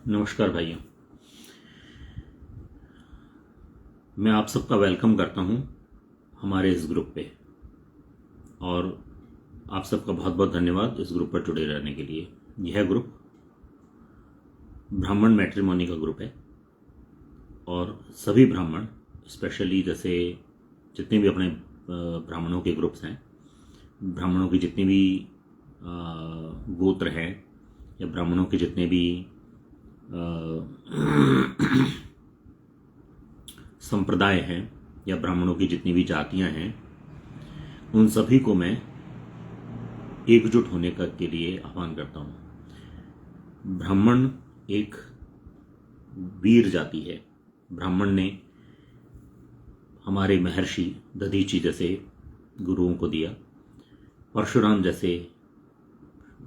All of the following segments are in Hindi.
नमस्कार भाइयों। मैं आप सबका वेलकम करता हूं हमारे इस ग्रुप पे और आप सबका बहुत बहुत धन्यवाद इस ग्रुप पर जुड़े रहने के लिए। यह ग्रुप ब्राह्मण मैट्रिमोनी का ग्रुप है और सभी ब्राह्मण स्पेशली जैसे जितने भी अपने ब्राह्मणों के ग्रुप्स हैं, ब्राह्मणों की जितनी भी गोत्र हैं या ब्राह्मणों के जितने भी संप्रदाय हैं या ब्राह्मणों की जितनी भी जातियां हैं, उन सभी को मैं एकजुट होने का के लिए आह्वान करता हूं। ब्राह्मण एक वीर जाति है। ब्राह्मण ने हमारे महर्षि दधीची जैसे गुरुओं को दिया, परशुराम जैसे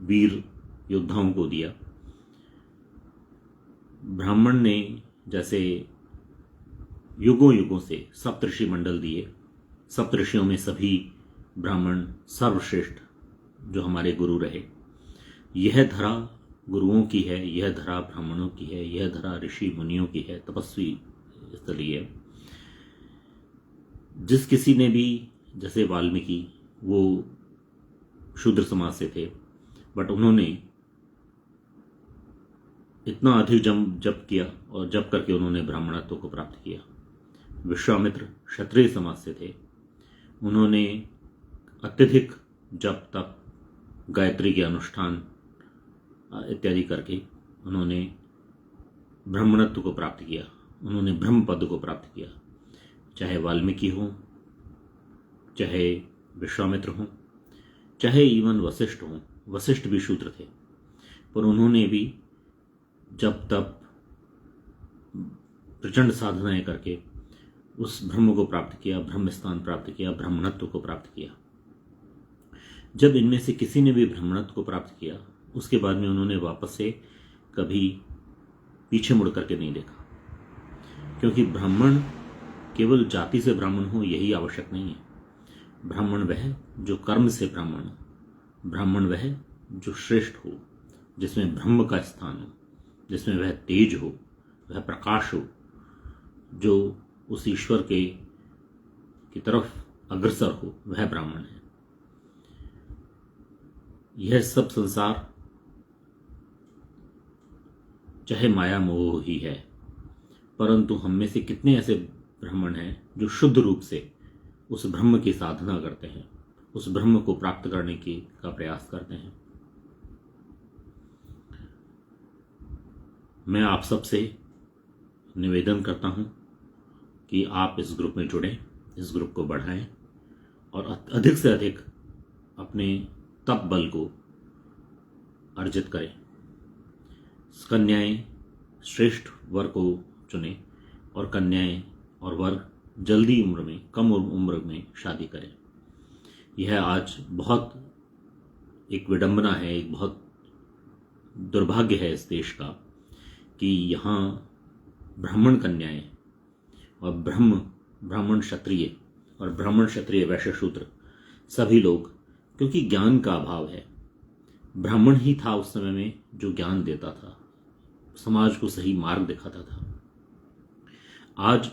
वीर योद्धाओं को दिया। ब्राह्मण ने जैसे युगों युगों से सप्तऋषि मंडल दिए। सप्तऋषियों में सभी ब्राह्मण सर्वश्रेष्ठ जो हमारे गुरु रहे। यह धरा गुरुओं की है, यह धरा ब्राह्मणों की है, यह धरा ऋषि मुनियों की है, तपस्वी स्थली है। जिस किसी ने भी, जैसे वाल्मीकि, वो शूद्र समाज से थे, बट उन्होंने इतना अधिक जप किया और जप करके उन्होंने ब्राह्मणत्व को प्राप्त किया। विश्वामित्र क्षत्रिय समाज से थे, उन्होंने अत्यधिक जप तप गायत्री के अनुष्ठान इत्यादि करके उन्होंने ब्राह्मणत्व को प्राप्त किया, उन्होंने ब्रह्म पद को प्राप्त किया। चाहे वाल्मीकि हो, चाहे विश्वामित्र हो, चाहे इवन वशिष्ठ हो। वशिष्ठ भी शूद्र थे, पर उन्होंने भी जब तब प्रचंड साधनाएं करके उस ब्रह्म को प्राप्त किया, ब्रह्म स्थान प्राप्त किया, ब्राह्मणत्व को प्राप्त किया। जब इनमें से किसी ने भी ब्राह्मणत्व को प्राप्त किया, उसके बाद में उन्होंने वापस से कभी पीछे मुड़ करके नहीं देखा, क्योंकि ब्राह्मण केवल जाति से ब्राह्मण हो यही आवश्यक नहीं है। ब्राह्मण वह जो कर्म से ब्राह्मण हो, ब्राह्मण वह जो श्रेष्ठ हो, जिसमें ब्रह्म का स्थान हो, जिसमें वह तेज हो, वह प्रकाश हो, जो उस ईश्वर की तरफ अग्रसर हो, वह ब्राह्मण है। यह सब संसार चाहे माया मोह ही है, परंतु हम में से कितने ऐसे ब्राह्मण हैं जो शुद्ध रूप से उस ब्रह्म की साधना करते हैं, उस ब्रह्म को प्राप्त करने का प्रयास करते हैं। मैं आप सबसे निवेदन करता हूं कि आप इस ग्रुप में जुड़ें, इस ग्रुप को बढ़ाएं और अधिक से अधिक अपने तप बल को अर्जित करें। कन्याएं श्रेष्ठ वर को चुनें और कन्याएं और वर जल्दी उम्र में, कम उम्र में शादी करें। यह आज बहुत एक विडंबना है, एक बहुत दुर्भाग्य है इस देश का कि यहाँ ब्राह्मण कन्याएं और ब्राह्मण क्षत्रिय और ब्राह्मण क्षत्रिय वैश्य शूद्र सभी लोग, क्योंकि ज्ञान का अभाव है। ब्राह्मण ही था उस समय में जो ज्ञान देता था, समाज को सही मार्ग दिखाता था। आज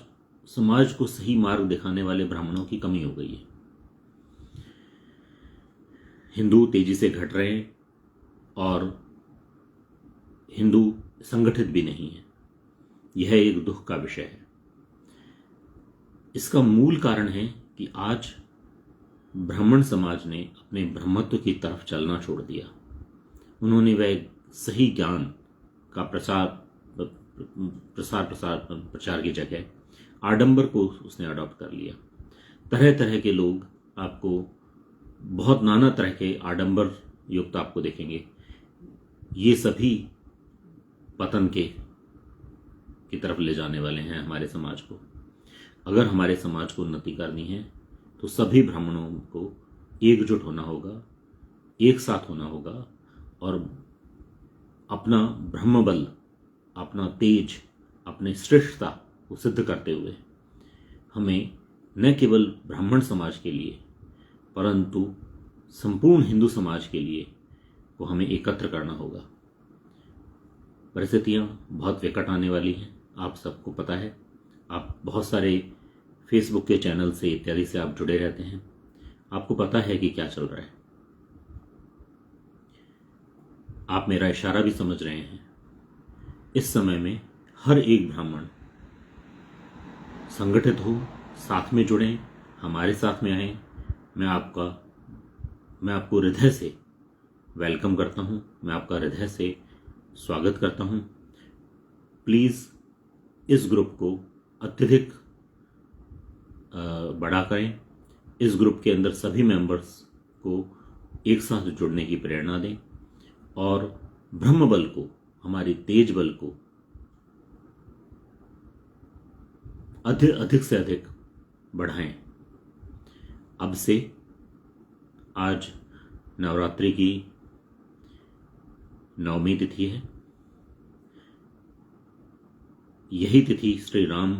समाज को सही मार्ग दिखाने वाले ब्राह्मणों की कमी हो गई है। हिंदू तेजी से घट रहे हैं और हिंदू संगठित भी नहीं है। यह एक दुख का विषय है। इसका मूल कारण है कि आज ब्राह्मण समाज ने अपने ब्रह्मत्व की तरफ चलना छोड़ दिया। उन्होंने वह सही ज्ञान का प्रचार की जगह आडंबर को उसने अडॉप्ट कर लिया। तरह तरह के लोग आपको बहुत नाना तरह के आडंबर युक्त आपको देखेंगे। ये सभी पतन की तरफ ले जाने वाले हैं हमारे समाज को। अगर हमारे समाज को उन्नति करनी है तो सभी ब्राह्मणों को एकजुट होना होगा, एक साथ होना होगा और अपना ब्रह्मबल, अपना तेज, अपने श्रेष्ठता को सिद्ध करते हुए हमें न केवल ब्राह्मण समाज के लिए परंतु संपूर्ण हिंदू समाज के लिए को हमें एकत्र करना होगा। परिस्थितियाँ बहुत विकट आने वाली हैं, आप सबको पता है। आप बहुत सारे फेसबुक के चैनल से इत्यादि से आप जुड़े रहते हैं, आपको पता है कि क्या चल रहा है। आप मेरा इशारा भी समझ रहे हैं। इस समय में हर एक ब्राह्मण संगठित हो, साथ में जुड़ें, हमारे साथ में आएं। मैं आपको हृदय से वेलकम करता हूं, मैं आपका हृदय से स्वागत करता हूं। प्लीज़ इस ग्रुप को अत्यधिक बड़ा करें। इस ग्रुप के अंदर सभी मेंबर्स को एक साथ जुड़ने की प्रेरणा दें और ब्रह्म बल को, हमारी तेज बल को अधिक से अधिक बढ़ाएं। अब से आज नवरात्रि की 9वीं तिथि है। यही तिथि श्री राम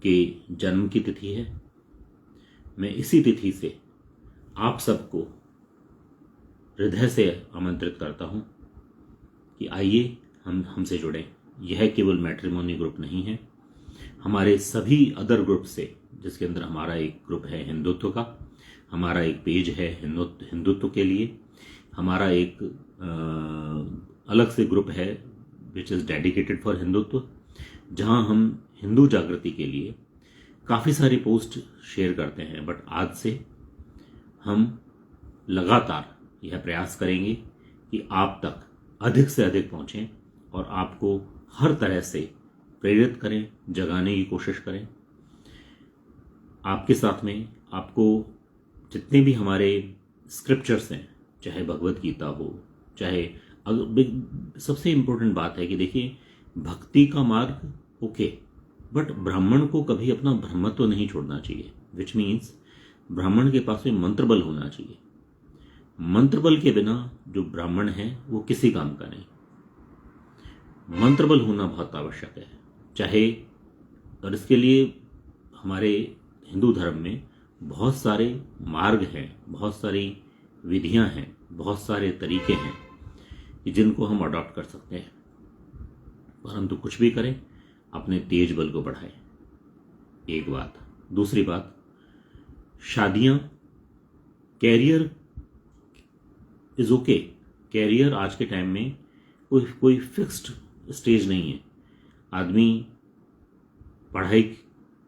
के जन्म की तिथि है। मैं इसी तिथि से आप सबको हृदय से आमंत्रित करता हूं कि आइए हमसे जुड़ें। यह केवल मैट्रिमोनी ग्रुप नहीं है, हमारे सभी अदर ग्रुप से, जिसके अंदर हमारा एक ग्रुप है हिंदुत्व का, हमारा एक पेज है हिंदुत्व के लिए, हमारा एक अलग से ग्रुप है which is dedicated for Hindutva, जहां हम हिंदू जागृति के लिए काफ़ी सारी पोस्ट शेयर करते हैं। बट आज से हम लगातार यह प्रयास करेंगे कि आप तक अधिक से अधिक पहुंचें और आपको हर तरह से प्रेरित करें, जगाने की कोशिश करें। आपके साथ में आपको जितने भी हमारे स्क्रिप्चर्स हैं, चाहे भगवत गीता हो, चाहे सबसे इम्पोर्टेंट बात है कि देखिए, भक्ति का मार्ग ओके, बट ब्राह्मण को कभी अपना ब्रह्मत्व नहीं छोड़ना चाहिए, विच मीन्स ब्राह्मण के पास में मंत्र बल होना चाहिए। मंत्र बल के बिना जो ब्राह्मण है वो किसी काम का नहीं। मंत्र बल होना बहुत आवश्यक है, चाहे, और इसके लिए हमारे हिंदू धर्म में बहुत सारे मार्ग हैं, बहुत सारी विधियां हैं, बहुत सारे तरीके हैं कि जिनको हम अडॉप्ट कर सकते हैं। परंतु कुछ भी करें, अपने तेज बल को बढ़ाएं। एक बात। दूसरी बात, शादियां, कैरियर इज ओके। कैरियर आज के टाइम में कोई फिक्स्ड स्टेज नहीं है। आदमी पढ़ाई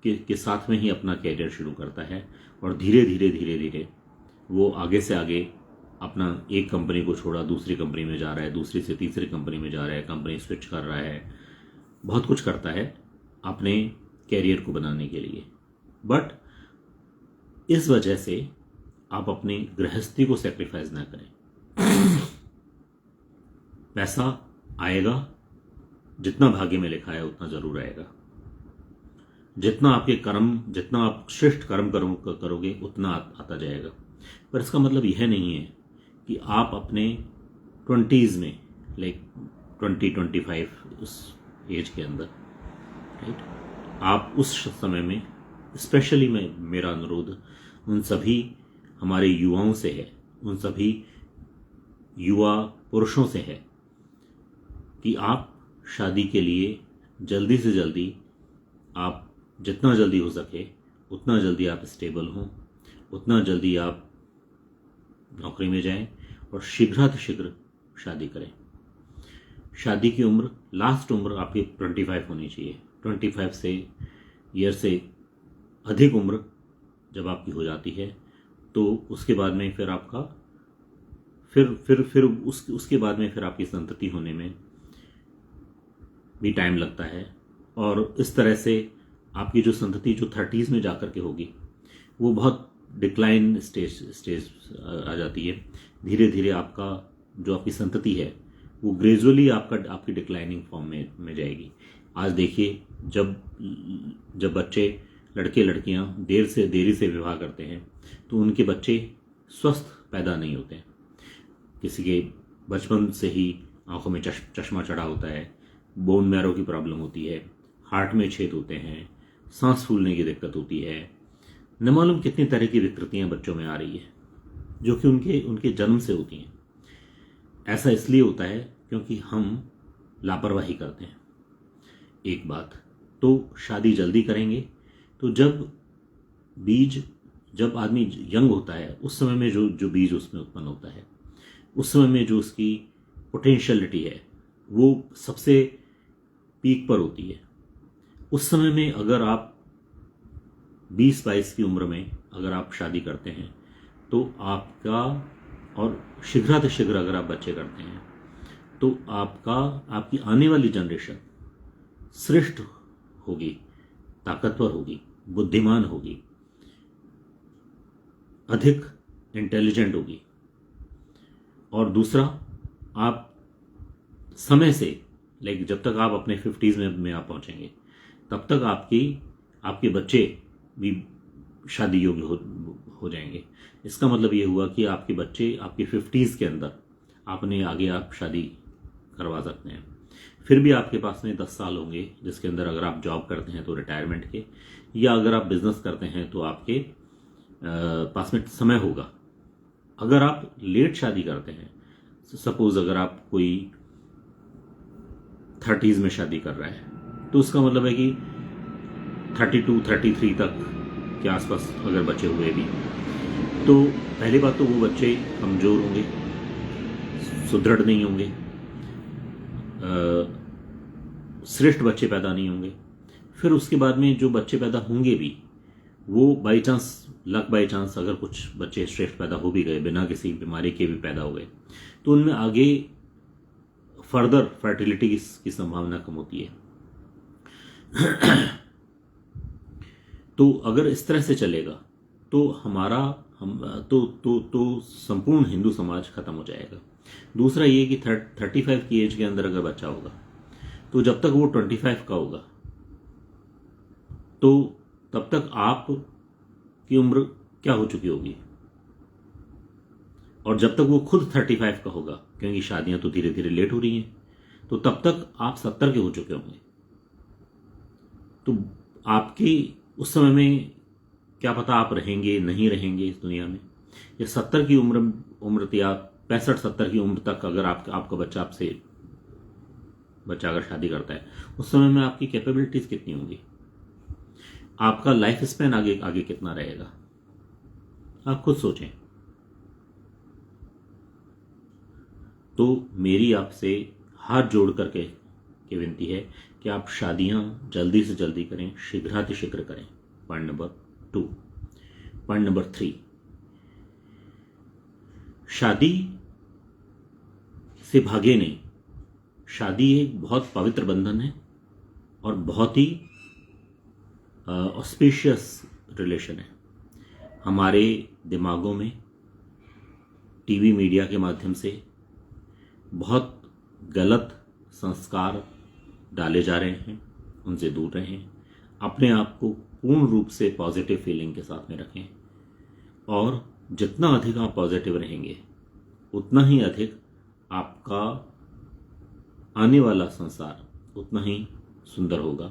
के साथ में ही अपना कैरियर शुरू करता है और धीरे धीरे वो आगे से आगे अपना एक कंपनी को छोड़ा दूसरी कंपनी में जा रहा है, दूसरी से तीसरी कंपनी में जा रहा है, कंपनी स्विच कर रहा है, बहुत कुछ करता है अपने कैरियर को बनाने के लिए। बट इस वजह से आप अपनी गृहस्थी को सेक्रीफाइस ना करें। पैसा आएगा, जितना भाग्य में लिखा है उतना जरूर आएगा। जितना आपके कर्म, जितना आप श्रेष्ठ कर्म करोगे उतना आता जाएगा। पर इसका मतलब यह नहीं है कि आप अपने 20s में, लाइक 20-25 उस एज के अंदर, राइट, आप उस समय में, स्पेशली मेरा अनुरोध उन सभी हमारे युवाओं से है, उन सभी युवा पुरुषों से है कि आप शादी के लिए जल्दी से जल्दी, आप जितना जल्दी हो सके उतना जल्दी आप स्टेबल हों, उतना जल्दी आप नौकरी में जाएं और शीघ्र शादी करें। शादी की उम्र, लास्ट उम्र आपकी 25 होनी चाहिए। 25 से ईयर से अधिक उम्र जब आपकी हो जाती है तो उसके बाद में फिर आपका फिर उसके बाद में फिर आपकी संतति होने में भी टाइम लगता है। और इस तरह से आपकी जो संतति जो 30s में जाकर के होगी वो बहुत डिक्लाइन स्टेज आ जाती है। धीरे धीरे आपका जो आपकी संतति है वो ग्रेजुअली आपकी डिक्लाइनिंग फॉर्म में जाएगी। आज देखिए, जब बच्चे, लड़के लड़कियां देरी से विवाह करते हैं तो उनके बच्चे स्वस्थ पैदा नहीं होते हैं। किसी के बचपन से ही आंखों में चश्मा चढ़ा होता है, बोन मैरो की प्रॉब्लम होती है, हार्ट में छेद होते हैं, सांस फूलने की दिक्कत होती है, न मालूम कितनी तरह की विकृतियां बच्चों में आ रही है जो कि उनके जन्म से होती हैं। ऐसा इसलिए होता है क्योंकि हम लापरवाही करते हैं। एक बात तो शादी जल्दी करेंगे तो जब आदमी यंग होता है उस समय में जो बीज उसमें उत्पन्न होता है, उस समय में जो उसकी पोटेंशियलिटी है वो सबसे पीक पर होती है। उस समय में अगर आप 20-22 की उम्र में अगर आप शादी करते हैं तो आपका, और शीघ्र अगर आप बच्चे करते हैं तो आपकी आने वाली जनरेशन श्रेष्ठ होगी, ताकतवर होगी, बुद्धिमान होगी, अधिक इंटेलिजेंट होगी। और दूसरा, आप समय से जब तक आप अपने 50s में आप पहुंचेंगे तब तक आपके बच्चे भी शादी योग्य हो जाएंगे। इसका मतलब ये हुआ कि आपके बच्चे आपके 50s के अंदर आगे आप शादी करवा सकते हैं। फिर भी आपके पास में 10 साल होंगे जिसके अंदर अगर आप जॉब करते हैं तो रिटायरमेंट के, या अगर आप बिजनेस करते हैं तो आपके पास में समय होगा। अगर आप लेट शादी करते हैं, सपोज अगर आप कोई 30s में शादी कर रहा है तो उसका मतलब है कि 32-33 तक के आसपास अगर बचे हुए भी, तो पहली बात तो वो बच्चे कमज़ोर होंगे, सुदृढ़ नहीं होंगे, श्रेष्ठ बच्चे पैदा नहीं होंगे। फिर उसके बाद में जो बच्चे पैदा होंगे भी वो बाई चांस अगर कुछ बच्चे श्रेष्ठ पैदा हो भी गए, बिना किसी बीमारी के भी पैदा हो गए, तो उनमें आगे फर्दर फर्टिलिटी की संभावना कम होती है। तो अगर इस तरह से चलेगा तो तो संपूर्ण हिंदू समाज खत्म हो जाएगा। दूसरा ये कि 35 की एज के अंदर अगर बच्चा होगा तो जब तक वो 25 का होगा तो तब तक आप की उम्र क्या हो चुकी होगी, और जब तक वो खुद 35 का होगा, क्योंकि शादियां तो धीरे धीरे लेट हो रही हैं, तो तब तक आप 70 के हो चुके होंगे। तो आपकी उस समय में क्या पता आप रहेंगे नहीं रहेंगे इस दुनिया में, या 70 की उम्र या 65-70 की उम्र तक अगर आपका बच्चा अगर शादी करता है, उस समय में आपकी कैपेबिलिटीज कितनी होंगी, आपका लाइफ स्पैन आगे कितना रहेगा, आप खुद सोचें। तो मेरी आपसे हाथ जोड़ करके विनती है कि आप शादियां जल्दी से जल्दी करें, शीघ्रातिशीघ्र करें। Point number 2। पॉइंट नंबर 3, शादी से भागे नहीं। शादी एक बहुत पवित्र बंधन है और बहुत ही ऑस्पिशियस रिलेशन है। हमारे दिमागों में टीवी मीडिया के माध्यम से बहुत गलत संस्कार डाले जा रहे हैं, उनसे दूर रहें। अपने आप को पूर्ण रूप से पॉजिटिव फीलिंग के साथ में रखें, और जितना अधिक आप पॉजिटिव रहेंगे उतना ही अधिक आपका आने वाला संसार उतना ही सुंदर होगा।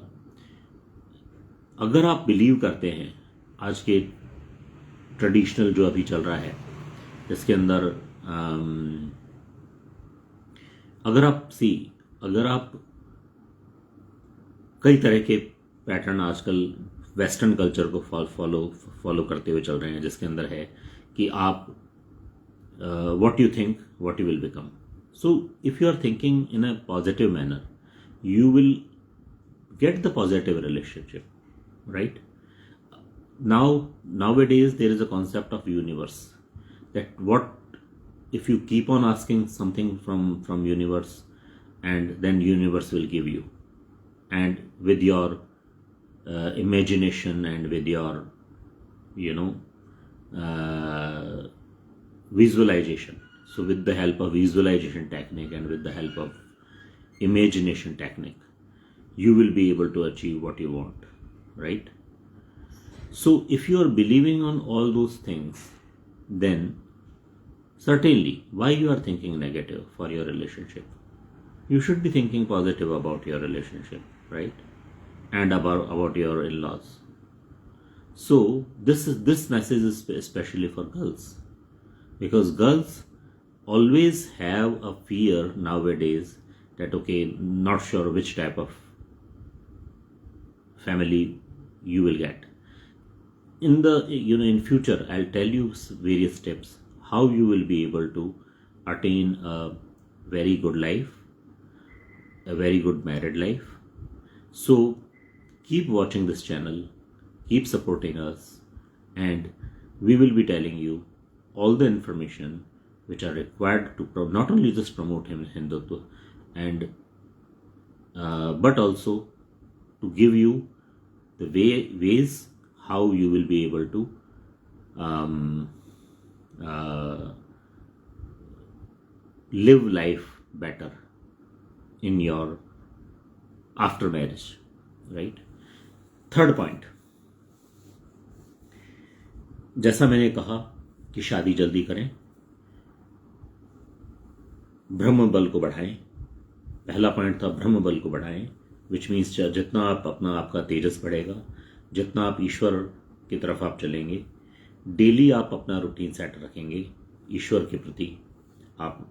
अगर आप बिलीव करते हैं आज के ट्रेडिशनल जो अभी चल रहा है, इसके अंदर अगर आप कई तरह के पैटर्न आजकल वेस्टर्न कल्चर को फॉलो करते हुए चल रहे हैं, जिसके अंदर है कि आप what you think what you will become. So if you are thinking in a positive manner, you will get the positive relationship, right? Nowadays there is a concept of universe, that what if you keep on asking something from universe, and then universe will give you, and with your imagination and with your visualization. So with the help of visualization technique and with the help of imagination technique, you will be able to achieve what you want, right? So if you are believing on all those things, then certainly why you are thinking negative for your relationship? You should be thinking positive about your relationship, right? And about your in-laws. So this message is especially for girls, because girls always have a fear nowadays that okay, not sure which type of family you will get. In the in future, I'll tell you various steps how you will be able to attain a very good life, a very good married life. So keep watching this channel, keep supporting us, and we will be telling you all the information which are required to not only just promote Hindutva and but also to give you the ways how you will be able to live life better in your after marriage, right? Third point, जैसा मैंने कहा कि शादी जल्दी करें, ब्रह्म बल को बढ़ाएं. पहला पॉइंट था ब्रह्म बल को बढ़ाएं, विच मीन्स जितना आपका तेजस बढ़ेगा, जितना आप ईश्वर की तरफ आप चलेंगे, डेली आप अपना रूटीन सेट रखेंगे ईश्वर के प्रति, आप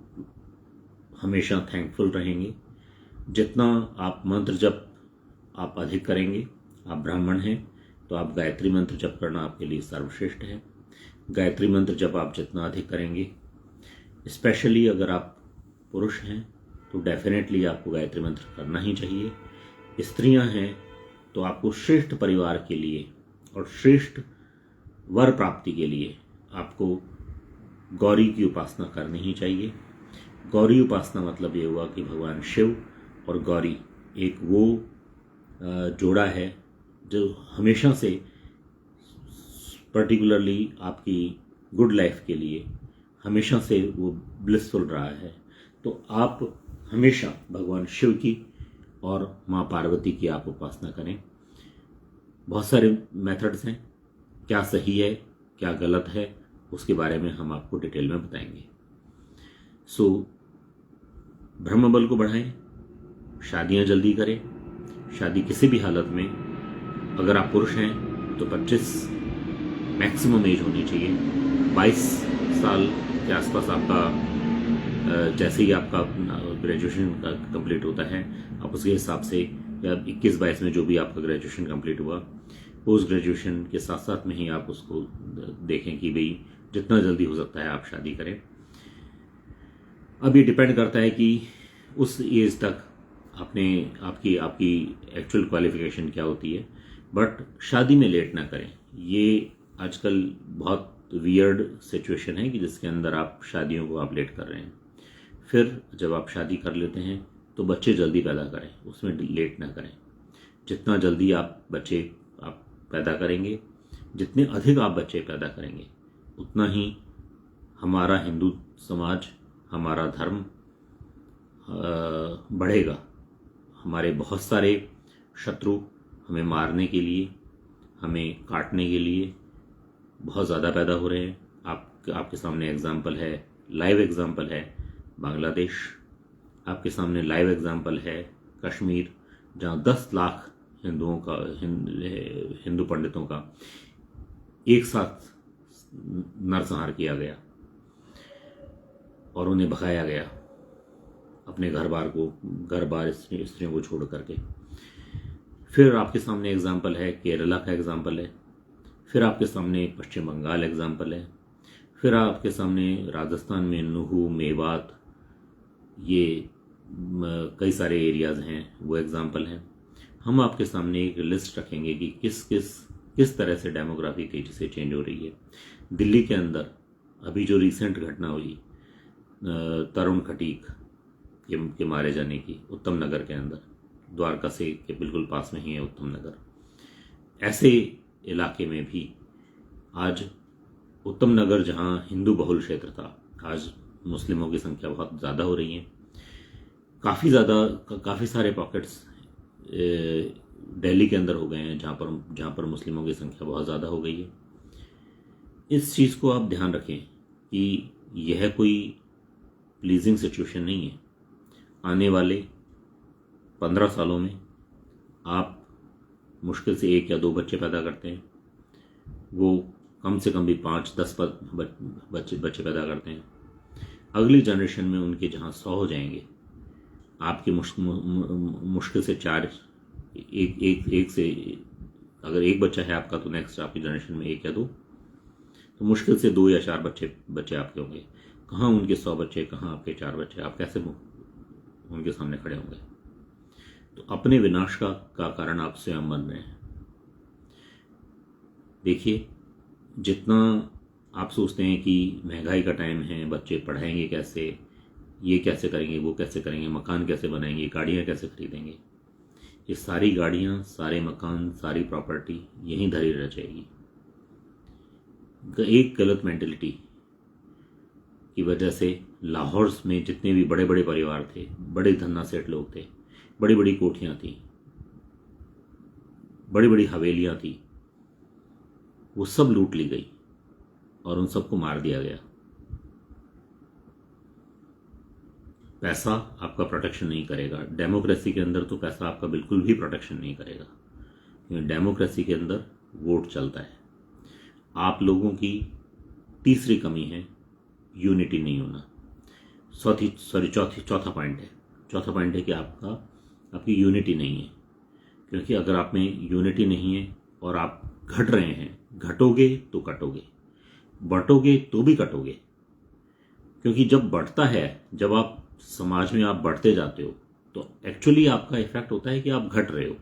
हमेशा थैंकफुल रहेंगे. जितना आप मंत्र जप आप अधिक करेंगे, आप ब्राह्मण हैं तो आप गायत्री मंत्र जप करना आपके लिए सर्वश्रेष्ठ है. गायत्री मंत्र जप आप जितना अधिक करेंगे, स्पेशली अगर आप पुरुष हैं तो डेफिनेटली आपको गायत्री मंत्र करना ही चाहिए. स्त्रियां हैं तो आपको श्रेष्ठ परिवार के लिए और श्रेष्ठ वर प्राप्ति के लिए आपको गौरी की उपासना करनी ही चाहिए. गौरी उपासना मतलब ये हुआ कि भगवान शिव और गौरी एक वो जोड़ा है जो हमेशा से पर्टिकुलरली आपकी गुड लाइफ के लिए हमेशा से वो ब्लिसफुल रहा है. तो आप हमेशा भगवान शिव की और माँ पार्वती की आप उपासना करें. बहुत सारे मेथड्स हैं, क्या सही है क्या गलत है उसके बारे में हम आपको डिटेल में बताएंगे. सो ब्रह्म बल को बढ़ाएं, शादियां जल्दी करें. शादी किसी भी हालत में, अगर आप पुरुष हैं तो 25 मैक्सिमम एज होनी चाहिए. 22 साल के आसपास आपका जैसे ही आपका ग्रेजुएशन कंप्लीट होता है, आप उसके हिसाब से, या 21-22 में जो भी आपका ग्रेजुएशन कंप्लीट हुआ, पोस्ट ग्रेजुएशन के साथ साथ में ही आप उसको देखें कि भाई जितना जल्दी हो सकता है आप शादी करें. अब ये डिपेंड करता है कि उस एज तक आपकी एक्चुअल क्वालिफिकेशन क्या होती है, बट शादी में लेट ना करें. ये आजकल बहुत वियर्ड सिचुएशन है कि जिसके अंदर आप शादियों को आप लेट कर रहे हैं. फिर जब आप शादी कर लेते हैं तो बच्चे जल्दी पैदा करें, उसमें लेट ना करें. जितना जल्दी आप बच्चे आप पैदा करेंगे, जितने अधिक आप बच्चे पैदा करेंगे, उतना ही हमारा हिंदू समाज, हमारा धर्म बढ़ेगा. हमारे बहुत सारे शत्रु हमें मारने के लिए, हमें काटने के लिए बहुत ज़्यादा पैदा हो रहे हैं. आपके सामने एग्जाम्पल है, लाइव एग्जाम्पल है बांग्लादेश. आपके सामने लाइव एग्जाम्पल है कश्मीर, जहाँ 10 लाख हिंदू पंडितों का एक साथ नरसंहार किया गया और उन्हें भगाया गया अपने घर बार स्त्रियों को छोड़ करके. फिर आपके सामने एग्जाम्पल है केरला का एग्जाम्पल है. फिर आपके सामने पश्चिम बंगाल एग्जाम्पल है. फिर आपके सामने राजस्थान में नुहू, मेवात, ये कई सारे एरियाज हैं, वो एग्जाम्पल हैं. हम आपके सामने एक लिस्ट रखेंगे कि किस तरह से डेमोग्राफी तेजी से चेंज हो रही है. दिल्ली के अंदर अभी जो रिसेंट घटना हुई तरुण खटीक के मारे जाने की, उत्तम नगर के अंदर, द्वारका से के बिल्कुल पास में ही है उत्तम नगर. ऐसे इलाके में भी आज उत्तम नगर, जहाँ हिंदू बहुल क्षेत्र था, आज मुस्लिमों की संख्या बहुत ज़्यादा हो रही है. काफ़ी सारे पॉकेट्स दिल्ली के अंदर हो गए हैं जहाँ पर मुस्लिमों की संख्या बहुत ज़्यादा हो गई है. इस चीज़ को आप ध्यान रखें कि यह कोई प्लीजिंग सिचुएशन नहीं है. आने वाले 15 सालों में आप मुश्किल से 1 या 2 बच्चे पैदा करते हैं, वो कम से कम भी 5-10 बच्चे पैदा करते हैं. अगली जनरेशन में उनके जहाँ 100 हो जाएंगे, आपकी मुश्किल से चार, एक से, अगर एक बच्चा है आपका तो नेक्स्ट आपकी जनरेशन में एक या दो, तो मुश्किल से 2 या 4 बच्चे आपके होंगे। कहाँ उनके 100 बच्चे, कहाँ आपके 4 बच्चे, आप कैसे उनके सामने खड़े होंगे? तो अपने विनाश का कारण आप स्वयं बन रहे हैं। देखिए, जितना आप सोचते हैं कि महंगाई का टाइम है, बच्चे पढ़ाएंगे कैसे, ये कैसे करेंगे, वो कैसे करेंगे, मकान कैसे बनाएंगे, गाड़ियाँ कैसे खरीदेंगे, ये सारी गाड़ियाँ, सारे मकान, सारी प्रॉपर्टी यहीं धरी रह जाएगी। एक गलत मेंटेलिटी की वजह से लाहौर में जितने भी बड़े बड़े परिवार थे, बड़े धन्ना सेठ लोग थे, बड़ी बड़ी कोठियाँ थी, बड़ी बड़ी हवेलियाँ थी, वो सब लूट ली गई और उन सबको मार दिया गया। पैसा आपका प्रोटेक्शन नहीं करेगा। डेमोक्रेसी के अंदर तो पैसा आपका बिल्कुल भी प्रोटेक्शन नहीं करेगा, क्योंकि डेमोक्रेसी के अंदर वोट चलता है। आप लोगों की तीसरी कमी है यूनिटी नहीं होना। चौथा पॉइंट है कि आपकी यूनिटी नहीं है, क्योंकि अगर आप में यूनिटी नहीं है और आप घट रहे हैं, घटोगे तो कटोगे, बटोगे तो भी कटोगे। क्योंकि जब बढ़ता है, जब आप समाज में आप बढ़ते जाते हो, तो एक्चुअली आपका इफेक्ट होता है कि आप घट रहे हो,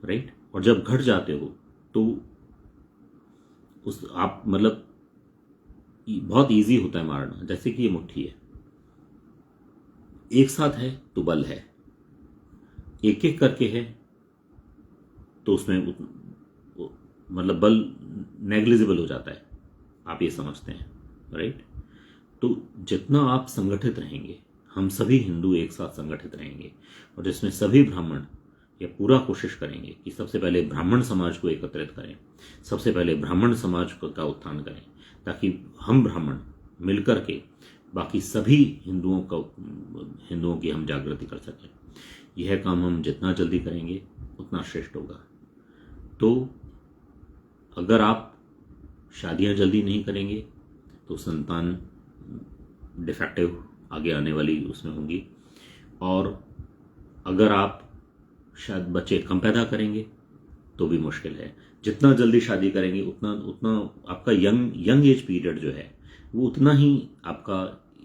राइट? और जब घट जाते हो तो आप मतलब बहुत इजी होता है मारना। जैसे कि ये मुट्ठी है, एक साथ है तो बल है, एक एक करके है तो उसमें मतलब बल नेग्लिजिबल हो जाता है, आप ये समझते हैं, राइट? तो जितना आप संगठित रहेंगे, हम सभी हिंदू एक साथ संगठित रहेंगे, और जिसमें सभी ब्राह्मण ये पूरा कोशिश करेंगे कि सबसे पहले ब्राह्मण समाज को एकत्रित करें, सबसे पहले ब्राह्मण समाज का उत्थान करें, ताकि हम ब्राह्मण मिलकर के बाकी सभी हिंदुओं की हम जागृति कर सकें। यह काम हम जितना जल्दी करेंगे उतना श्रेष्ठ होगा। तो अगर आप शादियां जल्दी नहीं करेंगे तो संतान डिफेक्टिव आगे आने वाली उसमें होंगी, और अगर आप शायद बच्चे कम पैदा करेंगे तो भी मुश्किल है। जितना जल्दी शादी करेंगे उतना आपका यंग एज पीरियड जो है वो उतना ही आपका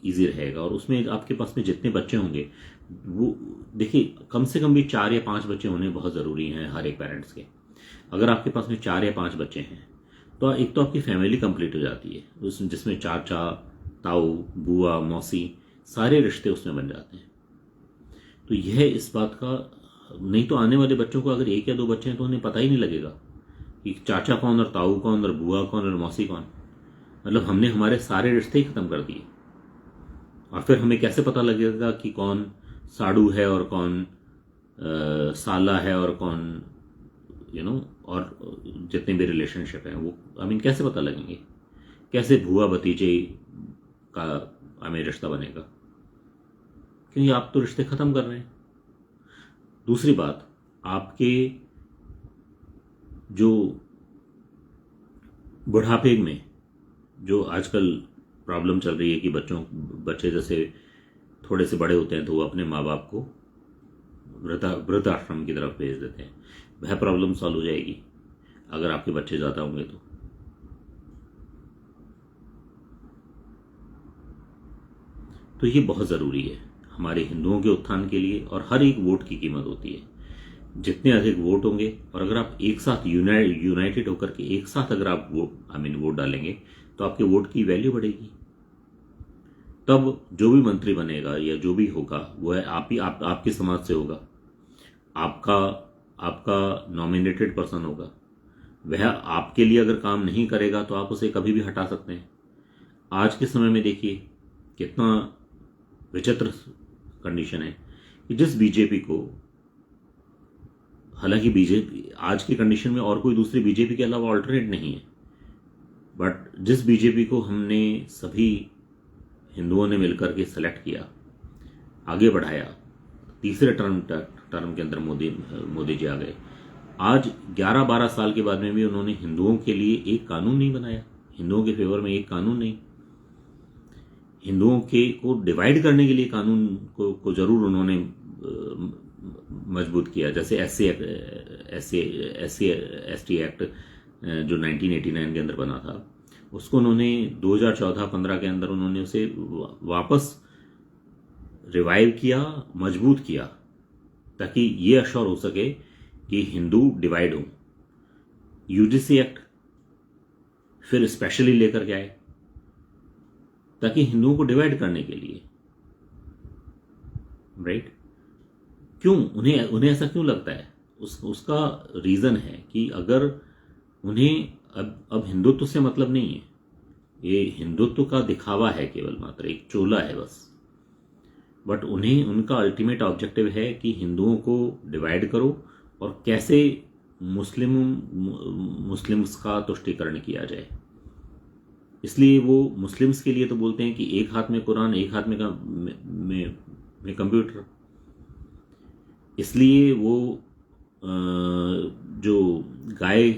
इजी रहेगा, और उसमें आपके पास में जितने बच्चे होंगे वो देखिए, कम से कम भी 4 या 5 बच्चे होने बहुत ज़रूरी हैं हर एक पेरेंट्स के। अगर आपके पास में 4 या 5 बच्चे हैं तो एक तो आपकी फैमिली कंप्लीट हो जाती है, उसमें जिसमें चाचा, ताऊ, बुआ, मौसी सारे रिश्ते उसमें बन जाते हैं। तो यह इस बात का, नहीं तो आने वाले बच्चों को अगर 1 या 2 बच्चे हैं तो उन्हें पता ही नहीं लगेगा कि चाचा कौन और ताऊ कौन और बुआ कौन और मौसी कौन। मतलब हमने हमारे सारे रिश्ते ही खत्म कर दिए, और फिर हमें कैसे पता लगेगा कि कौन साड़ू है और कौन साला है और कौन और जितने भी रिलेशनशिप हैं वो कैसे पता लगेंगे? कैसे भुआ भतीजे का रिश्ता बनेगा? क्योंकि आप तो रिश्ते खत्म कर रहे हैं। दूसरी बात, आपके जो बुढ़ापे में जो आजकल प्रॉब्लम चल रही है कि बच्चे जैसे थोड़े से बड़े होते हैं तो वो अपने माँ बाप को वृद्ध आश्रम की तरफ भेज देते हैं, वह प्रॉब्लम सॉल्व हो जाएगी अगर आपके बच्चे ज़्यादा होंगे तो ये बहुत ज़रूरी है हमारे हिंदुओं के उत्थान के लिए। और हर एक वोट की कीमत होती है। जितने अधिक वोट होंगे, और अगर आप एक साथ यूनाइटेड होकर के एक साथ अगर आप वोट डालेंगे तो आपके वोट की वैल्यू बढ़ेगी। तब जो भी मंत्री बनेगा या जो भी होगा वह आपके समाज से होगा, आपका नॉमिनेटेड पर्सन होगा। वह आपके लिए अगर काम नहीं करेगा तो आप उसे कभी भी हटा सकते हैं। आज के समय में देखिए कितना विचित्र कंडीशन है कि जिस बीजेपी को, हालांकि बीजेपी आज की कंडीशन में और कोई दूसरी बीजेपी के अलावा ऑल्टरनेट नहीं है, बट जिस बीजेपी को हमने सभी हिंदुओं ने मिलकर के सेलेक्ट किया, आगे बढ़ाया, तीसरे टर्म के अंदर मोदी जी आ गए। आज 11-12 साल के बाद में भी उन्होंने हिंदुओं के लिए एक कानून नहीं बनाया, हिंदुओं के फेवर में एक कानून नहीं। हिंदुओं के को डिवाइड करने के लिए कानून को जरूर उन्होंने मजबूत किया। जैसे एसटी एक्ट जो 1989 के अंदर बना था, उसको उन्होंने 2014-15 के अंदर उन्होंने उसे वापस रिवाइव किया, मजबूत किया, ताकि ये अश्योर हो सके कि हिंदू डिवाइड हो। यूजीसी एक्ट फिर स्पेशली लेकर के आए ताकि हिंदुओं को डिवाइड करने के लिए, राइट। क्यों उन्हें ऐसा क्यों लगता है? उसका रीजन है कि अगर उन्हें अब हिंदुत्व से मतलब नहीं है, ये हिंदुत्व का दिखावा है, केवल मात्र एक चोला है बस। बट उन्हें उनका अल्टीमेट ऑब्जेक्टिव है कि हिंदुओं को डिवाइड करो और कैसे मुस्लिम्स का तुष्टीकरण किया जाए। इसलिए वो मुस्लिम्स के लिए तो बोलते हैं कि एक हाथ में कुरान, एक हाथ में कंप्यूटर। इसलिए वो जो गाय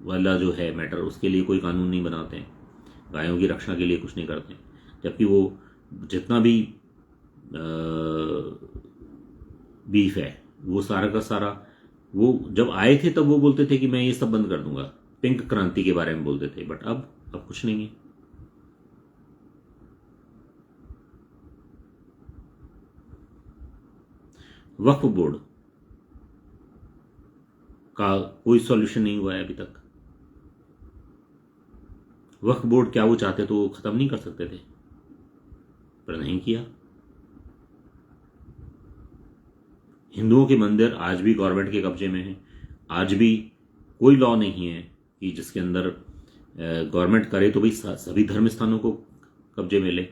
वाला जो है मैटर, उसके लिए कोई कानून नहीं बनाते हैं, गायों की रक्षा के लिए कुछ नहीं करते हैं। जबकि वो जितना भी बीफ है, वो सारा का सारा, वो जब आए थे तब वो बोलते थे कि मैं ये सब बंद कर दूंगा, पिंक क्रांति के बारे में बोलते थे। बट अब कुछ नहीं है। वक्फ बोर्ड का कोई सॉल्यूशन नहीं हुआ है अभी तक। वक्फ बोर्ड क्या वो चाहते तो वो खत्म नहीं कर सकते थे, पर नहीं किया। हिंदुओं के मंदिर आज भी गवर्नमेंट के कब्जे में हैं। आज भी कोई लॉ नहीं है कि जिसके अंदर गवर्नमेंट करे तो भाई सभी धर्म स्थानों को कब्जे में ले।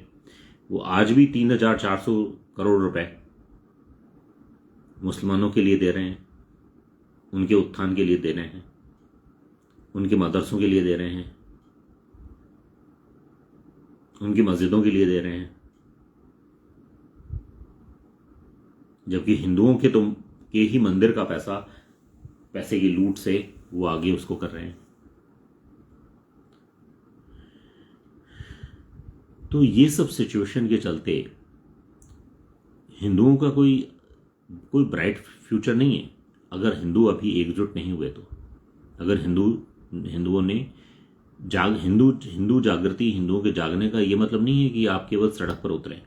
वो आज भी 3,400 करोड़ रुपए मुसलमानों के लिए दे रहे हैं, उनके उत्थान के लिए दे रहे हैं, उनके मदरसों के लिए दे रहे हैं, उनकी मस्जिदों के लिए दे रहे हैं। जबकि हिंदुओं के ही मंदिर का पैसे की लूट से वो आगे उसको कर रहे हैं। तो ये सब सिचुएशन के चलते हिंदुओं का कोई ब्राइट फ्यूचर नहीं है अगर हिंदू अभी एकजुट नहीं हुए तो। अगर हिंदुओं ने हिंदू जागृति, हिंदुओं के जागने का ये मतलब नहीं है कि आप केवल सड़क पर उतरें,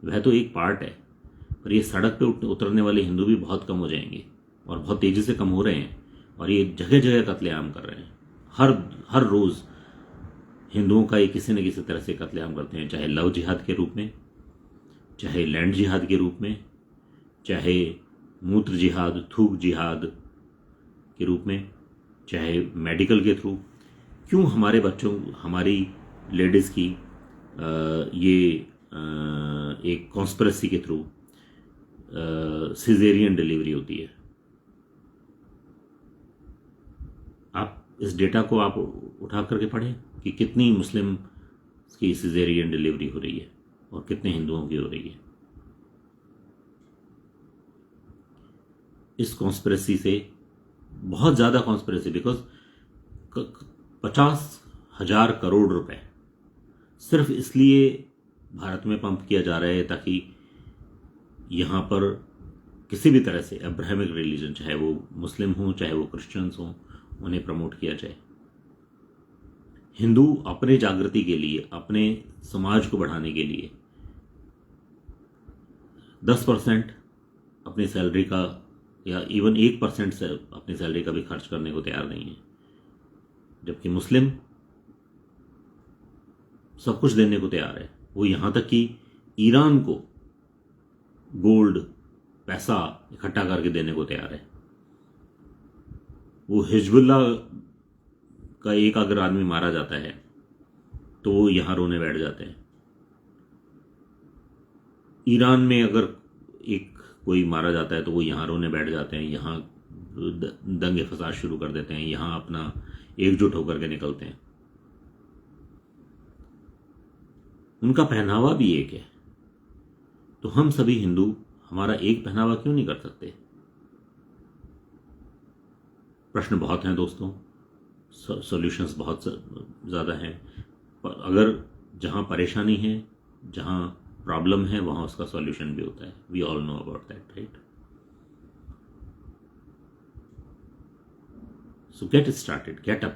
वह तो एक पार्ट है। पर ये सड़क पे उतरने वाले हिंदू भी बहुत कम हो जाएंगे और बहुत तेजी से कम हो रहे हैं। और ये जगह जगह कत्लेआम कर रहे हैं। हर रोज हिंदुओं का ये किसी न किसी तरह से कत्लेआम करते हैं, चाहे लव जिहाद के रूप में, चाहे लैंड जिहाद के रूप में, चाहे मूत्र जिहाद, थूक जिहाद के रूप में, चाहे मेडिकल के थ्रू। क्यों हमारे बच्चों, हमारी लेडीज़ की एक कॉन्स्पिरेसी के थ्रू सिजेरियन डिलीवरी होती है? आप इस डेटा को आप उठा करके पढ़ें कि कितनी मुस्लिम की सिजेरियन डिलीवरी हो रही है और कितने हिंदुओं की हो रही है। इस कॉन्स्पिरेसी से, बहुत ज़्यादा कॉन्स्पिरेसी, बिकॉज 50,000 करोड़ रुपए सिर्फ इसलिए भारत में पंप किया जा रहा है ताकि यहाँ पर किसी भी तरह से अब्राहमिक रिलीजन, चाहे वो मुस्लिम हो चाहे वो क्रिश्चियंस हो, उन्हें प्रमोट किया जाए। हिंदू अपने जागृति के लिए, अपने समाज को बढ़ाने के लिए 10% अपनी सैलरी का या इवन 1% से अपनी सैलरी का भी खर्च करने को तैयार नहीं है। जबकि मुस्लिम सब कुछ देने को तैयार है। वो यहां तक कि ईरान को गोल्ड, पैसा इकट्ठा करके देने को तैयार है। वो हिजबुल्लाह का एक अगर आदमी मारा जाता है तो वो यहां रोने बैठ जाते हैं। ईरान में अगर एक कोई मारा जाता है तो वो यहां रोने बैठ जाते हैं, यहां दंगे फसाद शुरू कर देते हैं, यहां अपना एकजुट होकर के निकलते हैं। उनका पहनावा भी एक है, तो हम सभी हिंदू हमारा एक पहनावा क्यों नहीं कर सकते? प्रश्न बहुत हैं दोस्तों, सॉल्यूशंस बहुत ज़्यादा हैं। अगर जहाँ परेशानी है, जहाँ प्रॉब्लम है, वहाँ उसका सॉल्यूशन भी होता है. We all know about that, right? So get started, get up,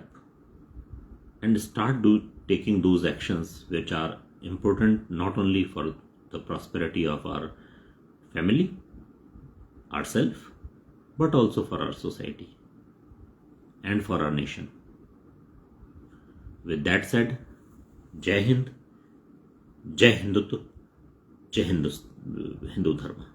and start taking those actions which are important not only for the prosperity of our family, ourselves, but also for our society and for our nation. With that said, Jai Hind, Jai Hindutva, Jai Hindu Dharma.